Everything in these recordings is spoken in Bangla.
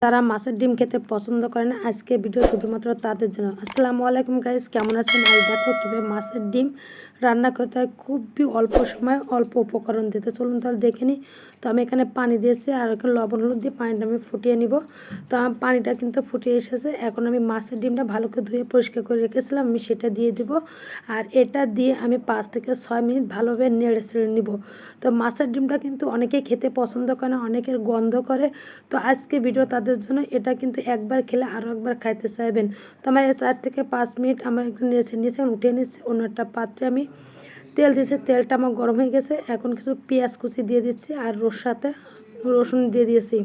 যারা মাছের ডিম খেতে পছন্দ করে না, আজকে ভিডিও শুধুমাত্র তাদের জন্য। আসসালামু আলাইকুম গাইস, কেমন আছেন? আজ দেখো কীভাবে মাছের ডিম রান্না করতে হয় খুবই অল্প সময় অল্প উপকরণ দিতে। চলুন তাহলে দেখে নিই। তো আমি এখানে পানি দিয়েছি আর এখানে লবণ হলুদ দিয়ে পানিটা আমি ফুটিয়ে নিব। তো আমার পানিটা কিন্তু ফুটিয়ে এসেছে। এখন আমি মাছের ডিমটা ভালো করে ধুয়ে পরিষ্কার করে রেখেছিলাম, আমি সেটা দিয়ে দিব। আর এটা দিয়ে আমি 5 থেকে 6 মিনিট ভালোভাবে নেড়ে ছেড়ে নিব। তো মাছের ডিমটা কিন্তু অনেকেই খেতে পছন্দ করে না, অনেকের গন্ধ করে। তো আজকে ভিডিও তাদের জন্য, এটা কিন্তু একবার খেলে আরও একবার খাইতে চাইবেন। তো আমার 4 থেকে 5 মিনিট আমার একটু নিচে উঠিয়ে নিচ্ছি। অন্য একটা পাত্রে আমি তেল দিয়েছি, তেলটা আমার গরম হয়ে গেছে। এখন কিছু পেঁয়াজ কুচি দিয়ে দিচ্ছি আর সাথে রসুন দিয়ে দিয়েছি।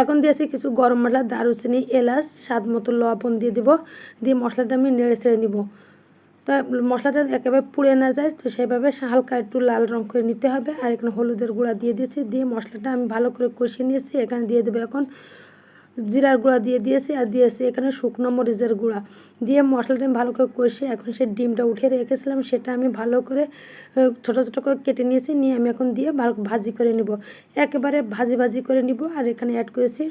এখন দিয়েছি কিছু গরম মশলা, দারুচিনি, এলাচ, স্বাদ মতো লবণ দিয়ে দিব। দিয়ে মশলাটা আমি নেড়ে ছেড়ে নিব। তা মশলাটা একেবারে পুড়ে না যায়, তো সেভাবে হালকা একটু লাল রঙ করে নিতে হবে। আর এখানে হলুদের গুঁড়া দিয়ে দিয়েছি, দিয়ে মশলাটা আমি ভালো করে কষিয়ে নিয়েছি। এখানে দিয়ে দেবো এখন জিরার গুঁড়া দিয়ে দিয়েছি, আর দিয়েছি এখানে শুকনো মরিচের গুঁড়া দিয়ে মশলাটা আমি ভালো করে কষিয়ে এখন সেই ডিমটা উঠে রেখেছিলাম সেটা আমি ভালো করে ছোটো ছোটো করে কেটে নিয়েছি। নিয়ে আমি এখন দিয়ে ভালো ভাজি করে নিব, একেবারে ভাজি করে নিব। আর এখানে অ্যাড করেছি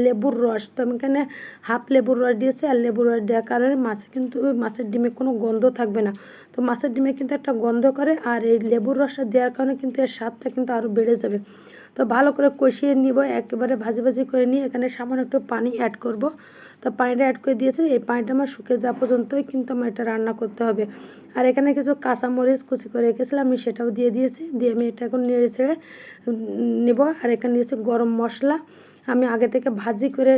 লেবুর রস। তো আমি এখানে হাফ লেবুর রস দিয়েছি। আর লেবুর রস দেওয়ার কারণে মাছে কিন্তু মাছের ডিমে কোনো গন্ধ থাকবে না। তো মাছের ডিমে কিন্তু একটা গন্ধ করে, আর এই লেবুর রসটা দেওয়ার কারণে কিন্তু এর স্বাদটা কিন্তু আরও বেড়ে যাবে। তো ভালো করে কষিয়ে নিব, একেবারে ভাজি করে নিয়ে এখানে সামান্য একটু পানি অ্যাড করব। তো পানিটা অ্যাড করে দিয়েছি, এই পানিটা আমার শুকিয়ে যাওয়া পর্যন্তই কিন্তু আমার এটা রান্না করতে হবে। আর এখানে কিছু কাঁচামরিচ কুচি করে রেখেছিলাম, আমি সেটাও দিয়ে দিয়েছি। দিয়ে আমি এটা এখন নেড়ে ছেড়ে নেব। আর এখানে দিয়েছি গরম মশলা, আমি আগে থেকে ভাজি করে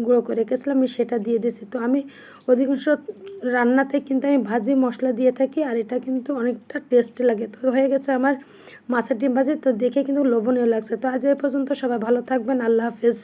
গুঁড়ো করে রেখেছিলাম, আমি সেটা দিয়ে দিয়েছি। তো আমি অধিকাংশ রান্নাতে কিন্তু আমি ভাজি মশলা দিয়ে থাকি, আর এটা কিন্তু অনেকটা টেস্টি লাগে। তো হয়ে গেছে আমার মাছের ডিম ভাজি। তো দেখে কিন্তু লোভনীয় লাগছে। তো আজ এই পর্যন্ত, সবাই ভালো থাকবেন, আল্লাহ হাফেজ।